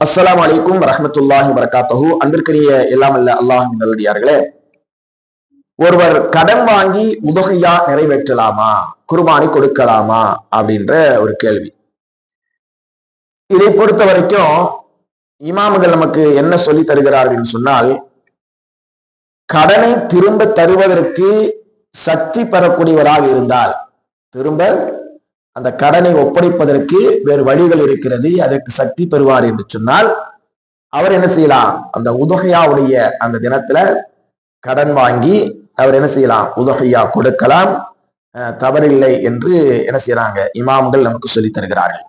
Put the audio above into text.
அஸ்ஸலாமு அலைக்கும் வரஹ்மத்துல்லாஹி வபரகாத்துஹு. அன்பிற்குரிய எல்லாம் அல்ல அல்லாஹ்வின் நல்லடியார்களே, ஒருவர் கடன் வாங்கி உதகையா நிறைவேற்றலாமா, குர்பானி கொடுக்கலாமா அப்படின்ற ஒரு கேள்வி. இதை பொறுத்த வரைக்கும் இமாம்கள் நமக்கு என்ன சொல்லி தருகிறார்கள் சொன்னால், கடனை திரும்ப தருவதற்கு சக்தி பெறக்கூடியவராக இருந்தால், திரும்ப அந்த கடனை ஒப்படைப்பதற்கு வேறு வழிகள் இருக்கிறது, அதற்கு சக்தி பெறுவார் என்று சொன்னால் அவர் என்ன செய்யலாம், அந்த உதகையாவுடைய அந்த தினத்துல கடன் வாங்கி அவர் என்ன செய்யலாம், உதகையா கொடுக்கலாம், தவறில்லை என்று என்ன செய்யறாங்க இமாம்கள் நமக்கு சொல்லி தருகிறார்கள்.